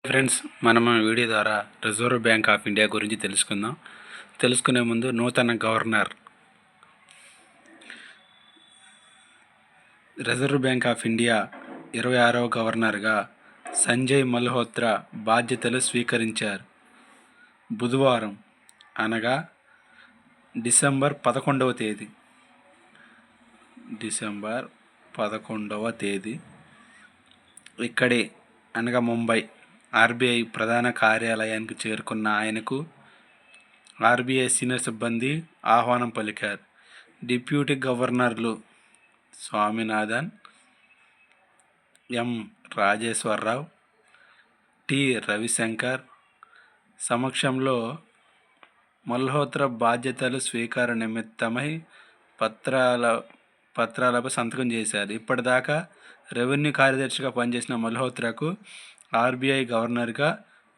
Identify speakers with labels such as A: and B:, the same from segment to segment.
A: Friends, మనం video ద్వారా reserve bank of India గురించి తెలుసుకుందాం. తెలుసుకునే ముందు నూతన governor reserve bank of India 26వ గవర్నర్గా సంజయ్ మల్హోత్రా బాధ్యతలు స్వీకరించారు. బుధవారం అనగా డిసెంబర్ 11వ తేదీ ఇక్కడే అనగా ముంబై ఆర్బీఐ ప్రధాన కార్యాలయానికి చేరుకున్న ఆయనకు ఆర్బీఐ సీనియర్ సిబ్బంది ఆహ్వానం పలికారు. డిప్యూటీ గవర్నర్లు స్వామినాథన్, ఎం రాజేశ్వరరావు, టి రవిశంకర్ సమక్షంలో మల్హోత్రా బాధ్యతలు స్వీకార నిమిత్తమై పత్రాలపై సంతకం చేశారు. ఇప్పటిదాకా రెవెన్యూ కార్యదర్శిగా పనిచేసిన మల్హోత్రాకు ఆర్బీఐ గవర్నర్గా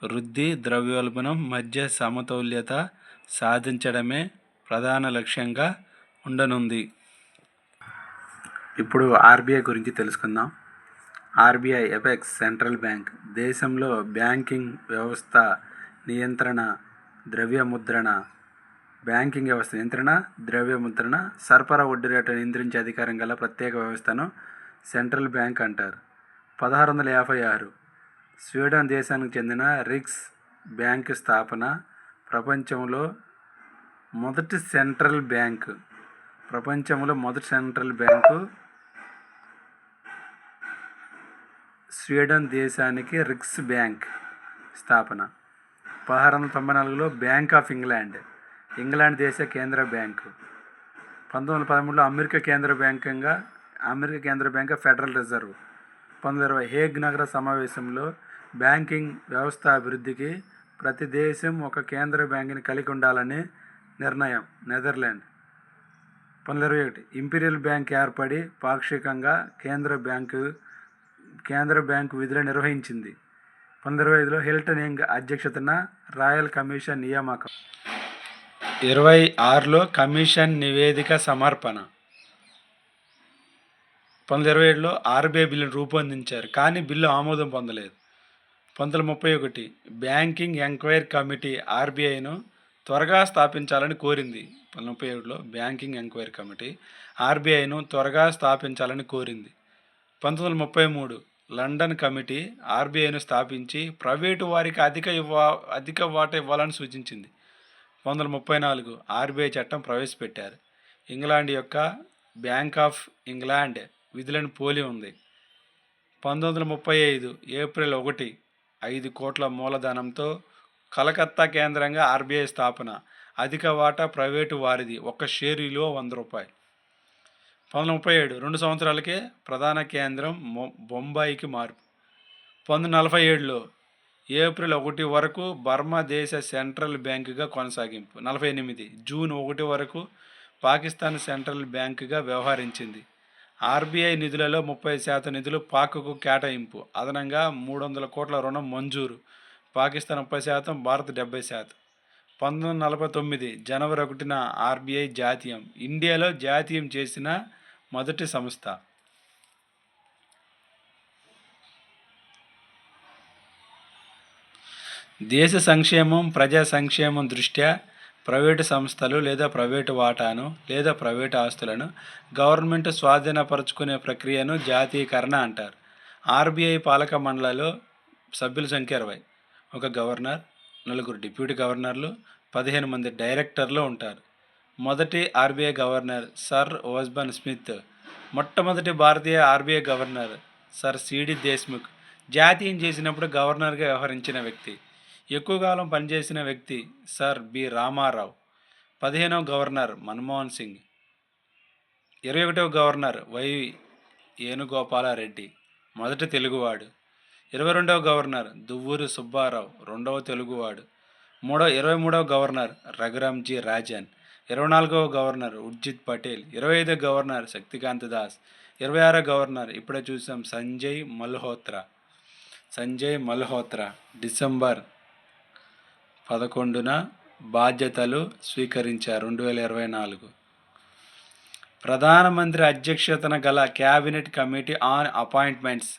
A: వృద్ధి, ద్రవ్యోల్బణం మధ్య సమతౌల్యత సాధించడమే ప్రధాన లక్ష్యంగా ఉండనుంది. ఇప్పుడు ఆర్బీఐ గురించి తెలుసుకుందాం. ఆర్బీఐ ఎపెక్స్ సెంట్రల్ బ్యాంక్ దేశంలో బ్యాంకింగ్ వ్యవస్థ నియంత్రణ, ద్రవ్యముద్రణ, సరఫరా వడ్డీ రేటు నియంత్రించే అధికారం గల ప్రత్యేక వ్యవస్థను సెంట్రల్ బ్యాంక్ అంటారు. 1656 స్వీడన్ దేశానికి చెందిన రిక్స్ బ్యాంక్ స్థాపన. ప్రపంచంలో మొదటి సెంట్రల్ బ్యాంకు స్వీడన్ దేశానికి రిక్స్ బ్యాంక్ స్థాపన. 1694లో బ్యాంక్ ఆఫ్ ఇంగ్లాండ్ దేశ కేంద్ర బ్యాంకు. 1913లో అమెరికా కేంద్ర బ్యాంక్ ఫెడరల్ రిజర్వ్. 1920 హేగ్ నగర సమావేశంలో బ్యాంకింగ్ వ్యవస్థ అభివృద్ధికి ప్రతి దేశం ఒక కేంద్ర బ్యాంకుని కలిగి ఉండాలని నిర్ణయం, నెదర్లాండ్. 1921 ఇంపీరియల్ బ్యాంక్ ఏర్పడి పాక్షికంగా కేంద్ర బ్యాంకు విధులు నిర్వహించింది. 1925లో హిల్టన్ యంగ్ అధ్యక్షతన రాయల్ కమిషన్ నియామకం. 1926లో కమిషన్ నివేదిక సమర్పణ. 1927లో ఆర్బీఐ బిల్లును రూపొందించారు, కానీ బిల్లు ఆమోదం పొందలేదు. 1931 బ్యాంకింగ్ ఎంక్వైరీ కమిటీ ఆర్బీఐను త్వరగా స్థాపించాలని కోరింది. 1937లో బ్యాంకింగ్ ఎంక్వైరీ కమిటీ ఆర్బీఐను త్వరగా స్థాపించాలని కోరింది. 1933 లండన్ కమిటీ ఆర్బీఐను స్థాపించి ప్రైవేటు వారికి అధిక వాటా ఇవ్వాలని సూచించింది. 1934 ఆర్బీఐ చట్టం ప్రవేశపెట్టారు. ఇంగ్లాండ్ యొక్క బ్యాంక్ ఆఫ్ ఇంగ్లాండ్ విధులను పోలి ఉంది. 1935 ఏప్రిల్ 1 5 కోట్ల మూలధనంతో కలకత్తా కేంద్రంగా ఆర్బీఐ స్థాపన. అధిక వాటా ప్రైవేటు వారిది. ఒక్క షేరు విలువ ₹100. 1937 2 సంవత్సరాలకే ప్రధాన కేంద్రం బొంబాయికి మార్పు. 1947లో ఏప్రిల్ 1 వరకు బర్మా దేశ సెంట్రల్ బ్యాంకుగా కొనసాగింపు. 1948 జూన్ 1 వరకు పాకిస్తాన్ సెంట్రల్ బ్యాంకుగా వ్యవహరించింది. ఆర్బీఐ నిధులలో 30% నిధులు పాక్కు కేటాయింపు. అదనంగా 300 కోట్ల రుణం మంజూరు. పాకిస్తాన్ 30%, భారత్ 70%. 1949 జనవరి 1న ఆర్బీఐ జాతీయం. ఇండియాలో జాతీయం చేసిన మొదటి సంస్థ. దేశ సంక్షేమం, ప్రజా సంక్షేమం దృష్ట్యా ప్రైవేటు సంస్థలు లేదా ప్రైవేటు వాటాను లేదా ప్రైవేటు ఆస్తులను గవర్నమెంట్ స్వాధీనపరచుకునే ప్రక్రియను జాతీయకరణ అంటారు. ఆర్బీఐ పాలక మండలిలో సభ్యుల సంఖ్య 20. ఒక గవర్నర్, 4 డిప్యూటీ గవర్నర్లు, 15 మంది డైరెక్టర్లు ఉంటారు. మొదటి RBI governor sir Osborne Smith. మొట్టమొదటి భారతీయ RBI governor sir C D Deshmukh. జాతీయం చేసినప్పుడు గవర్నర్గా వ్యవహరించిన వ్యక్తి. ఎక్కువ కాలం పనిచేసిన వ్యక్తి సర్ బి రామారావు. 15వ గవర్నర్ మన్మోహన్ సింగ్. 21వ గవర్నర్ వై వేణుగోపాలారెడ్డి, మొదటి తెలుగువాడు. 22వ గవర్నర్ దువ్వూరి సుబ్బారావు, రెండవ తెలుగువాడు. 23వ గవర్నర్ రఘురామ్జీ రాజన్. 24వ గవర్నర్ ఉర్జిత్ పటేల్. 25వ గవర్నర్ శక్తికాంత దాస్. 26వ గవర్నర్ ఇప్పుడే చూసాం సంజయ్ మల్హోత్రా డిసెంబర్ 11న బాధ్యతలు స్వీకరించారు. 2024. ప్రధానమంత్రి అధ్యక్షతన గల క్యాబినెట్ కమిటీ ఆన్ అపాయింట్మెంట్స్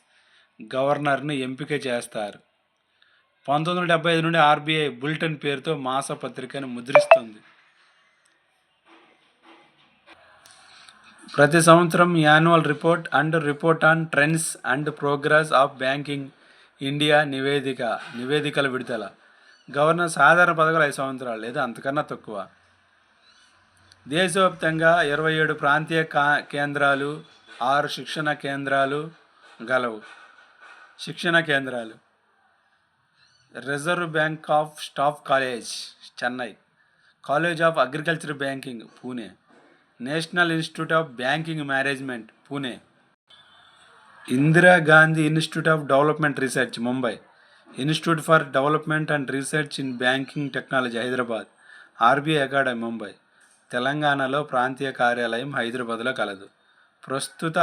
A: గవర్నర్ను ఎంపిక చేస్తారు. 1975 నుండి ఆర్బీఐ బులెటిన్ పేరుతో మాసపత్రికను ముద్రిస్తుంది. ప్రతి సంవత్సరం annual report and report on trends and progress of banking India నివేదికల విడుదల. గవర్నర్ సాధారణ పదవులు 5 సంవత్సరాలు లేదా అంతకన్నా తక్కువ. దేశవ్యాప్తంగా 27 ప్రాంతీయ కేంద్రాలు, 6 శిక్షణ కేంద్రాలు గలవు. Reserve bank of staff college Chennai, college of agriculture banking Pune, national institute of banking management Pune, Indira Gandhi institute of development research Mumbai, institute for development and research in banking technology Hyderabad, RBI academy Mumbai. తెలంగాణలో ప్రాంతీయ కార్యాలయం హైదరాబాద్లో కలదు. ప్రస్తుత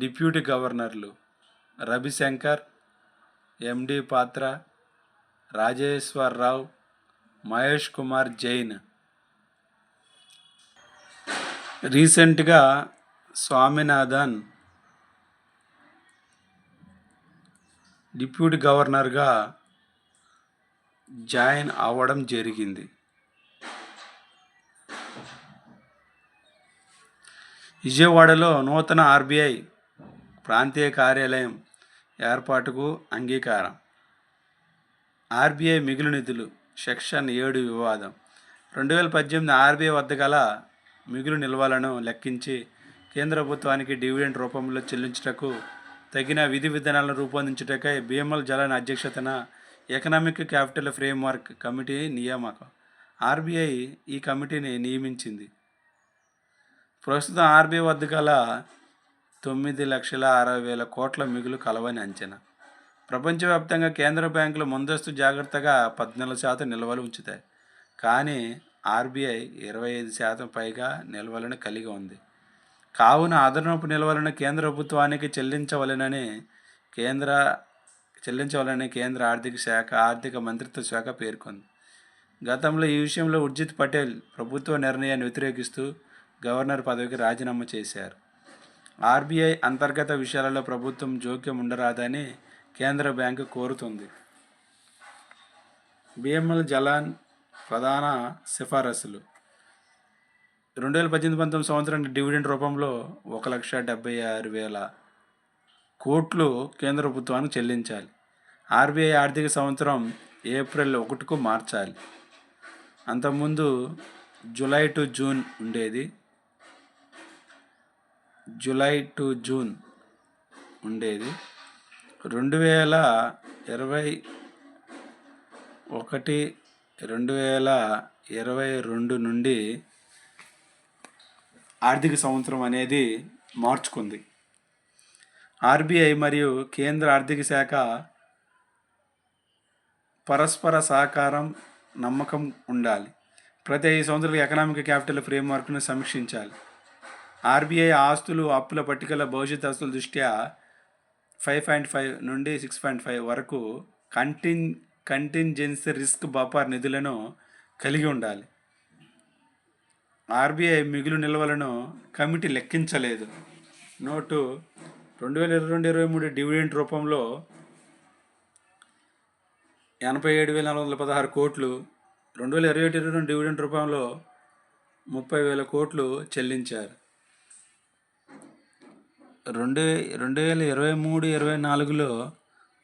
A: డిప్యూటీ గవర్నర్లు రవిశంకర్, ఎండి పాత్ర, రాజేశ్వరరావు, మహేష్ కుమార్ జైన్. రీసెంట్గా స్వామినాథన్ డిప్యూటీ గవర్నర్గా జాయిన్ అవ్వడం జరిగింది. విజయవాడలో నూతన ఆర్బీఐ ప్రాంతీయ కార్యాలయం ఏర్పాటుకు అంగీకారం. ఆర్బీఐ మిగులు నిధులు సెక్షన్ 7 వివాదం. 2018 ఆర్బీఐ వద్ద గల మిగులు నిల్వలను లెక్కించి కేంద్ర ప్రభుత్వానికి డివిడెండ్ రూపంలో చెల్లించుటకు తగిన విధి విధానాలను రూపొందించుటకై బిఎంఎల్ జలాన్ అధ్యక్షతన ఎకనామిక్ క్యాపిటల్ ఫ్రేమ్వర్క్ కమిటీ నియామకం. ఆర్బీఐ ఈ కమిటీని నియమించింది. ప్రస్తుతం ఆర్బీఐ వద్ద గల 9,60,000 కోట్ల మిగులు కలవని అంచనా. ప్రపంచవ్యాప్తంగా కేంద్ర బ్యాంకులు ముందస్తు జాగ్రత్తగా 14% నిల్వలు ఉంచుతాయి. కానీ ఆర్బీఐ 25% పైగా నిల్వలను కలిగి ఉంది. కావున అదనపు నిల్వలను కేంద్ర ప్రభుత్వానికి చెల్లించవలెనని కేంద్ర ఆర్థిక మంత్రిత్వ శాఖ పేర్కొంది. గతంలో ఈ విషయంలో ఉర్జిత్ పటేల్ ప్రభుత్వ నిర్ణయాన్ని వ్యతిరేకిస్తూ గవర్నర్ పదవికి రాజీనామా చేశారు. ఆర్బీఐ అంతర్గత విషయాలలో ప్రభుత్వం జోక్యం ఉండరాదని కేంద్ర బ్యాంకు కోరుతుంది. బిఎంఎల్ జలాన్ ప్రధాన సిఫారసులు. 2018-19 సంవత్సరానికి డివిడెండ్ రూపంలో 1,76,000 కోట్లు కేంద్ర ప్రభుత్వానికి చెల్లించాలి. ఆర్బీఐ ఆర్థిక సంవత్సరం ఏప్రిల్ 1కు మార్చాలి. అంతకుముందు జూలై టు జూన్ ఉండేది. 2021-2022 నుండి ఆర్థిక సంవత్సరం అనేది మార్చుకుంది. ఆర్బీఐ మరియు కేంద్ర ఆర్థిక శాఖ పరస్పర సహకారం, నమ్మకం ఉండాలి. ప్రతి 5 సంవత్సరాలకు ఎకనామిక్ క్యాపిటల్ ఫ్రేమ్వర్క్ను సమీక్షించాలి. ఆర్బీఐ ఆస్తులు, అప్పుల పట్టికల భవిష్యత్ ఆస్తుల దృష్ట్యా 5.5 నుండి 6.5 వరకు కంటింజెన్సీ రిస్క్ బఫర్ నిధులను కలిగి ఉండాలి. ఆర్బీఐ మిగులు నిల్వలను కమిటీ లెక్కించలేదు. నోటు 2022-23 డివిడెండ్ రూపంలో 87,416 కోట్లు, 2021-22 డివిడెండ్ రూపంలో 30,000 కోట్లు చెల్లించారు. 2023-24లో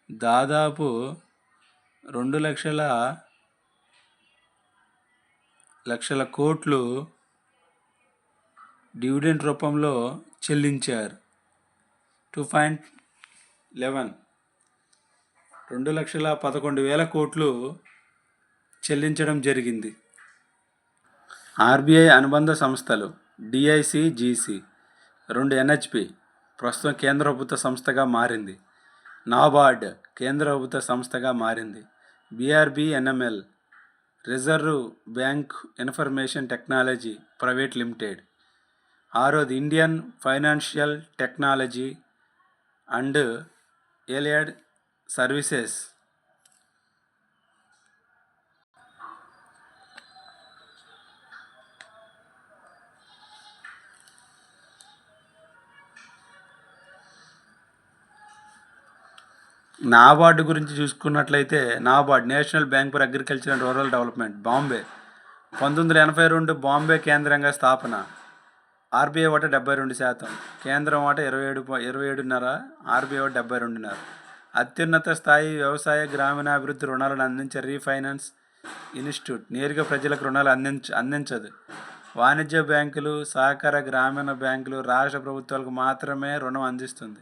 A: దాదాపు 2,00,000 కోట్లు డివిడెండ్ రూపంలో చెల్లించారు. 2.11 2,11,000 కోట్లు చెల్లించడం జరిగింది. ఆర్బీఐ అనుబంధ సంస్థలు డిఐసి, జీసీ, 2 ఎన్హెచ్పి ప్రస్తుతం కేంద్ర ప్రభుత్వ సంస్థగా మారింది. నాబార్డ్ కేంద్ర ప్రభుత్వ సంస్థగా మారింది. BRB NML reserve bank information technology private limited. 6వది Indian financial technology and allied services. NABARD గురించి చూసుకున్నట్లయితే NABARD national bank for agriculture and rural development Bombay 1982 Bombay కేంద్రంగా స్థాపన. ఆర్బీఐ వాటా 72%, కేంద్రం వాటా 27.5, ఆర్బీఐ వాటా 72.5. అత్యున్నత స్థాయి వ్యవసాయ గ్రామీణాభివృద్ధి రుణాలను అందించే రీఫైనాన్స్ ఇన్స్టిట్యూట్ నేరుగా ప్రజలకు రుణాలు అందించదు. వాణిజ్య బ్యాంకులు, సహకార గ్రామీణ బ్యాంకులు రాష్ట్ర ప్రభుత్వాలకు మాత్రమే రుణం అందిస్తుంది.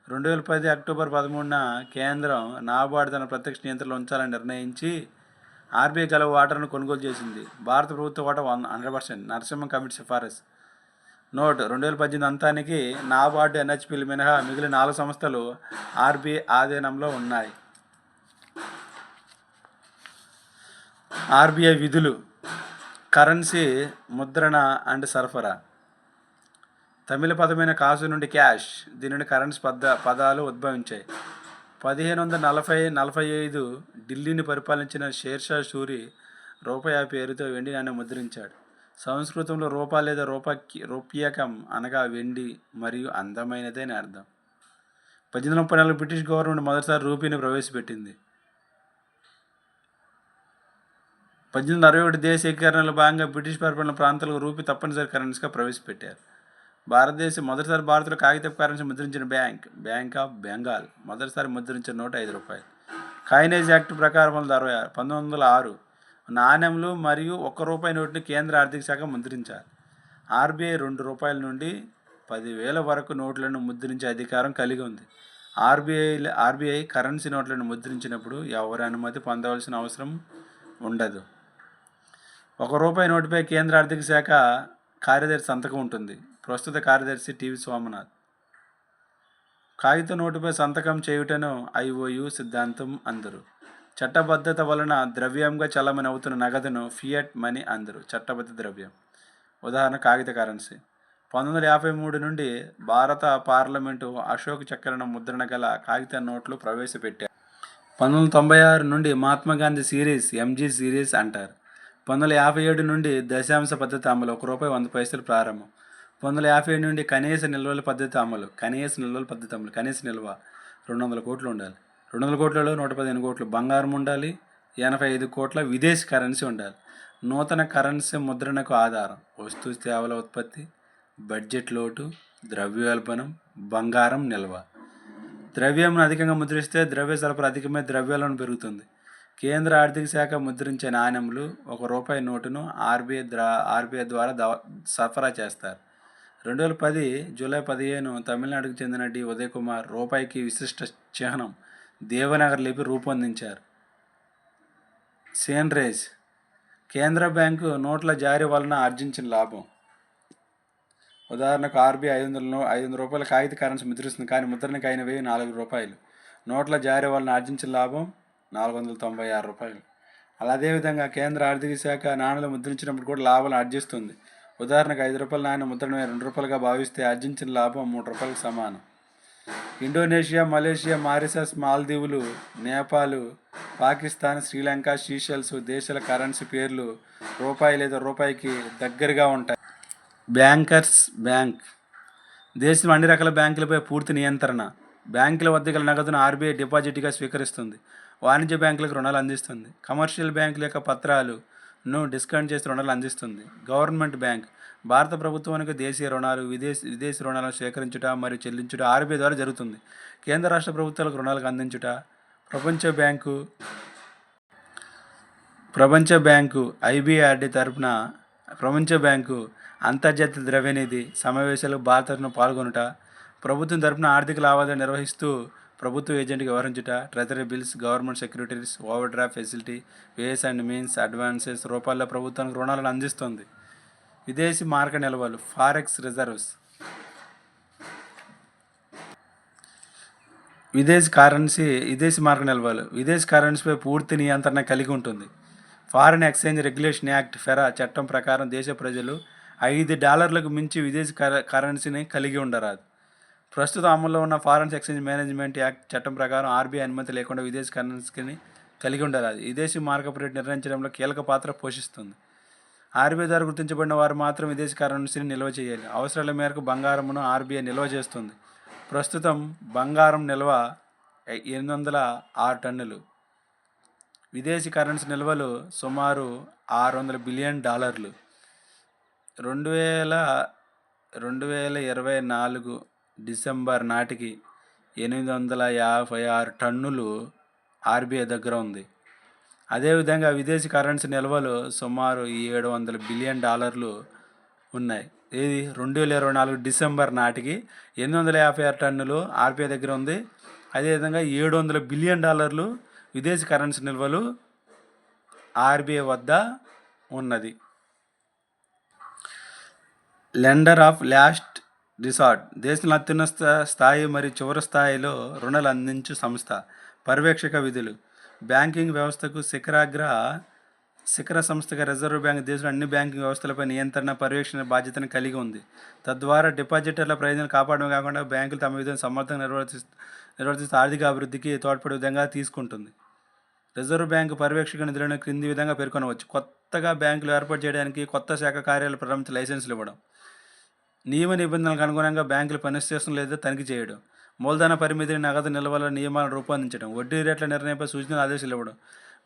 A: 2010 అక్టోబర్ 13న కేంద్రం నాబార్డు తన ప్రత్యక్ష నియంత్రణలో ఉంచాలని నిర్ణయించి ఆర్బీఐ గల వాటాను కొనుగోలు చేసింది. భారత ప్రభుత్వ వాటా 100%. నరసింహ కమిటీ సిఫారసు. నోట్: 2018 అంతానికి నాబార్డు, ఎన్హెచ్పీలు మినహా మిగిలిన 4 సంస్థలు ఆర్బీఐ ఆధీనంలో ఉన్నాయి. ఆర్బీఐ విధులు: కరెన్సీ ముద్రణ అండ్ సరఫరా. తమిళ పదమైన కాసు నుండి క్యాష్, దీని నుండి కరెన్సీ పదాలు ఉద్భవించాయి. 1545 ఢిల్లీని పరిపాలించిన షేర్షా సూరి రూపాయి పేరుతో వెండి నాణ్యం ముద్రించాడు. సంస్కృతంలో రూపా లేదా రూప్యకం అనగా వెండి మరియు అందమైనదే అని అర్థం. 1834 బ్రిటిష్ గవర్నమెంట్ మొదటిసారి రూపీని ప్రవేశపెట్టింది. 1861 దేశ ఏకీకరణలో భాగంగా బ్రిటిష్ పరిపాలన ప్రాంతాలకు రూపీ తప్పనిసరి కరెన్సీగా ప్రవేశపెట్టారు. మొదటిసారి భారత్లో కాగితపు కరెన్సీ ముద్రించిన బ్యాంక్ ఆఫ్ బెంగాల్ మొదటిసారి ముద్రించిన నోటు ₹5. కాయినేజ్ యాక్ట్ ప్రకారం 1906 నాణెంలు మరియు ₹1 నోటుని కేంద్ర ఆర్థిక శాఖ ముద్రించాలి. ఆర్బీఐ ₹2 నుండి 10,000 వరకు నోట్లను ముద్రించే అధికారం కలిగి ఉంది. ఆర్బీఐ కరెన్సీ నోట్లను ముద్రించినప్పుడు ఎవరి అనుమతి పొందవలసిన అవసరం ఉండదు. ₹1 నోటుపై కేంద్ర ఆర్థిక శాఖ కార్యదర్శి సంతకం ఉంటుంది. ప్రస్తుత కార్యదర్శి టీవీ సోమనాథ్. కాగిత నోటుపై సంతకం చేయుటను ఐఓయు సిద్ధాంతం అందరు. చట్టబద్ధత వలన ద్రవ్యంగా చలామణి అవుతున్న నగదును ఫియట్ మనీ అందరు. చట్టబద్ధ ద్రవ్యం. ఉదాహరణ కాగిత కరెన్సీ. 1953 నుండి భారత పార్లమెంటు అశోక్ చక్రను ముద్రణ గల కాగిత నోట్లు ప్రవేశపెట్టారు. 1996 నుండి Mahatma Gandhi series, MG series అంటారు. 1957 నుండి దశాంశ పద్ధతి అమలు. ₹1 100 ప్రారంభం. 1957 నుండి కనీస నిల్వల పద్ధతి అమలు. కనీస నిల్వ 200 కోట్లు ఉండాలి. 200 కోట్లలో 115 కోట్లు బంగారం ఉండాలి. 85 కోట్ల విదేశీ కరెన్సీ ఉండాలి. నూతన కరెన్సీ ముద్రణకు ఆధారం: వస్తు సేవల ఉత్పత్తి, బడ్జెట్ లోటు, ద్రవ్యోల్బణం, బంగారం నిల్వ. ద్రవ్యంను అధికంగా ముద్రిస్తే ద్రవ్య సరఫరా అధికమే ద్రవ్యోల్బణం పెరుగుతుంది. కేంద్ర ఆర్థిక శాఖ ముద్రించే నాణెంలు ₹1 నోటును ఆర్బీఐ ద్వారా సరఫరా చేస్తారు. 2010 జూలై 15 తమిళనాడుకు చెందిన డి. ఉదయ్ కుమార్ రూపాయికి విశిష్ట చిహ్నం దేవనాగరి లిపి రూపొందించారు. సేన్రేజ్: కేంద్ర బ్యాంకు నోట్ల జారీ వలన ఆర్జించిన లాభం. ఉదాహరణకు ఆర్బీఐ ₹500 కాగిత కరెన్సీ ముద్రిస్తుంది, కానీ ముద్రణకు అయిన వ్యయం ₹4. నోట్ల జారీ వలన ఆర్జించిన లాభం ₹496. అదేవిధంగా కేంద్ర ఆర్థిక శాఖ నాణ్యాలు ముద్రించినప్పుడు కూడా లాభాలను ఆర్జిస్తుంది. ఉదాహరణకు ₹5 నాణ్యం ముద్రణ ₹2గా భావిస్తే ఆర్జించిన లాభం ₹3కు సమానం. ఇండోనేషియా, మలేషియా, మారిషస్, మాల్దీవులు, నేపాల్, పాకిస్తాన్, శ్రీలంక, సీషెల్స్ దేశాల కరెన్సీ పేర్లు రూపాయి లేదా రూపాయికి దగ్గరగా ఉంటాయి. బ్యాంకర్స్ బ్యాంక్: దేశంలో అన్ని రకాల బ్యాంకులపై పూర్తి నియంత్రణ. బ్యాంకుల వద్ద గల నగదును ఆర్బీఐ డిపాజిట్గా స్వీకరిస్తుంది. వాణిజ్య బ్యాంకులకు రుణాలు అందిస్తుంది. కమర్షియల్ బ్యాంకుల యొక్క పత్రాలను డిస్కౌంట్ చేసి రుణాలు అందిస్తుంది. గవర్నమెంట్ బ్యాంక్: భారత ప్రభుత్వానికి దేశీయ రుణాలు, విదేశీ రుణాలను సేకరించుట మరియు చెల్లించుట ఆర్బీఐ ద్వారా జరుగుతుంది. కేంద్ర రాష్ట్ర ప్రభుత్వాలకు రుణాలకు అందించుట. ప్రపంచ బ్యాంకు ఐబీఆర్డీ తరపున ప్రపంచ బ్యాంకు అంతర్జాతీయ ద్రవ్యనిధి సమావేశాలకు భారతను పాల్గొనుట. ప్రభుత్వం తరపున ఆర్థిక లావాదేవీలు నిర్వహిస్తూ ప్రభుత్వ ఏజెంట్గా వ్యవహరించుట. Treasury bills, government securities, overdraft facility, ways and means advances రూపాల్లో ప్రభుత్వానికి రుణాలను అందిస్తుంది. విదేశీ మార్క నిల్వలు ఫారెక్స్ రిజర్వ్స్. విదేశీ మార్క నిల్వలు విదేశీ కరెన్సీపై పూర్తి నియంత్రణ కలిగి ఉంటుంది. Foreign exchange regulation act FERA చట్టం ప్రకారం దేశ ప్రజలు $5లకు మించి విదేశీ కరెన్సీని కలిగి ఉండరాదు. ప్రస్తుతం అమల్లో ఉన్న ఫారిన్ ఎక్స్చేంజ్ మేనేజ్మెంట్ యాక్ట్ చట్టం ప్రకారం ఆర్బీఐ అనుమతి లేకుండా విదేశీ కరెన్సీని కలిగి ఉండరాదు. విదేశీ మార్కపు రేటు నిర్ణయించడంలో కీలక పాత్ర పోషిస్తుంది. ఆర్బీఐ ద్వారా గుర్తించబడిన వారు మాత్రం విదేశీ కరెన్సీని నిల్వ చేయాలి. అవసరాల మేరకు బంగారమును ఆర్బీఐ నిల్వ చేస్తుంది. ప్రస్తుతం బంగారం నిల్వ 806 టన్నులు. విదేశీ కరెన్సీ నిల్వలు సుమారు $600 బిలియన్. 2000 2024 డిసెంబర్ నాటికి 856 టన్నులు ఆర్బీఐ దగ్గర ఉంది. అదేవిధంగా విదేశీ కరెన్సీ నిల్వలు సుమారు $700 బిలియన్ ఉన్నాయి. ఇది 2024 డిసెంబర్ నాటికి 856 టన్నులు ఆర్బీఐ దగ్గర ఉంది. అదేవిధంగా $700 బిలియన్ విదేశీ కరెన్సీ నిల్వలు ఆర్బీఐ వద్ద ఉన్నది. లెండర్ ఆఫ్ లాస్ట్ రిసార్ట్ దేశంలో అత్యున్నత స్థాయి మరియు చివరి స్థాయిలో రుణాలు అందించు సంస్థ. పర్యవేక్షక విధులు బ్యాంకింగ్ వ్యవస్థకు శిఖర సంస్థగా రిజర్వ్ బ్యాంక్ దేశంలో అన్ని బ్యాంకింగ్ వ్యవస్థలపై నియంత్రణ, పర్యవేక్షణ బాధ్యతను కలిగి ఉంది. తద్వారా డిపాజిటర్ల ప్రయోజనాలు కాపాడమే కాకుండా బ్యాంకులు తమ విధులను సమర్థంగా నిర్వర్తిస్తూ ఆర్థిక అభివృద్ధికి తోడ్పడే విధంగా తీసుకుంటుంది. రిజర్వ్ బ్యాంకు పర్యవేక్షక నిధులను క్రింది విధంగా పేర్కొనవచ్చు. కొత్తగా బ్యాంకులు ఏర్పాటు చేయడానికి, కొత్త శాఖ కార్యాలయాలు ప్రారంభించి లైసెన్సులు ఇవ్వడం, నియమ నిబంధనలకు అనుగుణంగా బ్యాంకులు పనిచేస్తున్న లేదా తనిఖీ చేయడం, మూలధన పరిమితిని, నగదు నిల్వల నియమాలను రూపొందించడం, వడ్డీ రేట్ల నిర్ణయంపై సూచనలు, ఆదేశాలు ఇవ్వడం,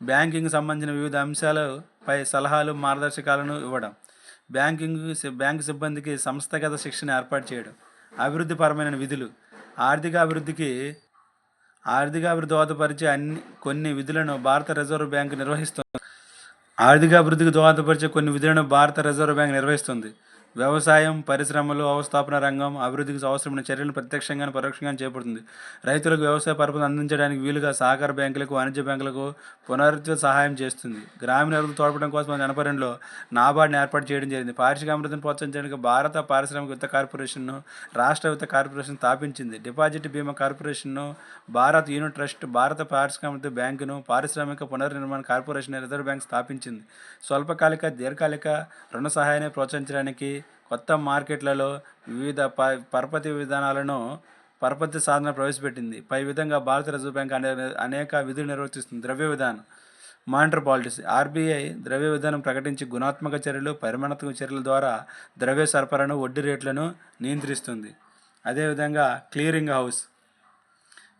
A: బ్యాంకింగ్ సంబంధించిన వివిధ అంశాలపై సలహాలు, మార్గదర్శకాలను ఇవ్వడం, బ్యాంకు సిబ్బందికి సంస్థాగత శిక్షణ ఏర్పాటు చేయడం. అభివృద్ధిపరమైన విధులు ఆర్థిక అభివృద్ధి దోహదపరిచే కొన్ని విధులను భారత రిజర్వ్ బ్యాంకు నిర్వహిస్తుంది. ఆర్థిక అభివృద్ధికి దోహదపరిచే కొన్ని విధులను భారత రిజర్వ్ బ్యాంక్ నిర్వహిస్తుంది. వ్యవసాయం, పరిశ్రమలు, వ్యవస్థాపన రంగం అభివృద్ధికి అవసరమైన చర్యలను ప్రత్యక్షంగా, పరోక్షంగా చేపడుతుంది. రైతులకు వ్యవసాయ పరపతి అందించడానికి వీలుగా సహకార బ్యాంకులకు, వాణిజ్య బ్యాంకులకు పునరుద్ధరణ సహాయం చేస్తుంది. గ్రామీణ అభివృద్ధి తోడ్పడడం కోసం 82లో నాబార్డ్ని ఏర్పాటు చేయడం జరిగింది. పారిశ్రామికతను ప్రోత్సహించడానికి భారత పారిశ్రామిక విత్త కార్పొరేషన్ను, రాష్ట్ర విత్త కార్పొరేషన్ స్థాపించింది. డిపాజిట్ బీమా కార్పొరేషన్ను, భారత్ యూనిట్ ట్రస్ట్, భారత పారిశ్రామిక బ్యాంకును, పారిశ్రామిక పునర్నిర్మాణ కార్పొరేషన్ రిజర్వ్ బ్యాంక్ స్థాపించింది. స్వల్పకాలిక, దీర్ఘకాలిక రుణ సహాయాన్ని ప్రోత్సహించడానికి కొత్త మార్కెట్లలో వివిధ పరపతి సాధన ప్రవేశపెట్టింది. పై విధంగా భారత రిజర్వ్ బ్యాంక్ అనేక విధులు నిర్వర్తిస్తుంది. ద్రవ్య విధానం మానిటరీ పాలసీ ఆర్బీఐ ద్రవ్య విధానం ప్రకటించి గుణాత్మక చర్యలు, పరిమాణాత్మక చర్యల ద్వారా ద్రవ్య సరఫరాను, వడ్డీ రేట్లను నియంత్రిస్తుంది. అదేవిధంగా క్లియరింగ్ హౌస్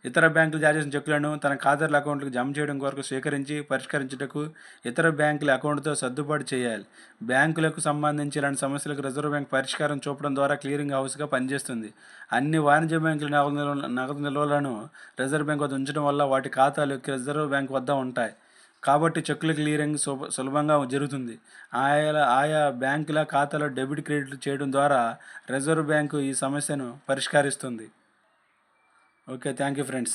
A: ఇతర బ్యాంకులు జారీ చేసిన చెక్కులను తన ఖాతాల అకౌంట్లకు జమ చేయడం కొరకు స్వీకరించి, పరిష్కరించుటకు ఇతర బ్యాంకుల అకౌంట్తో సర్దుబాటు చేయాలి. బ్యాంకులకు సంబంధించి ఇలాంటి సమస్యలకు రిజర్వ్ బ్యాంక్ పరిష్కారం చూపడం ద్వారా క్లియరింగ్ హౌస్గా పనిచేస్తుంది. అన్ని వాణిజ్య బ్యాంకుల నగదు నిల్వలను రిజర్వ్ బ్యాంక్ వద్ద ఉంచడం వల్ల వాటి ఖాతాలు రిజర్వ్ బ్యాంక్ వద్ద ఉంటాయి. కాబట్టి చెక్కుల క్లియరింగ్ సులభంగా జరుగుతుంది. ఆయా బ్యాంకుల ఖాతాలో డెబిట్, క్రెడిట్ చేయడం ద్వారా రిజర్వ్ బ్యాంకు ఈ సమస్యను పరిష్కరిస్తుంది. Okay, thank you friends.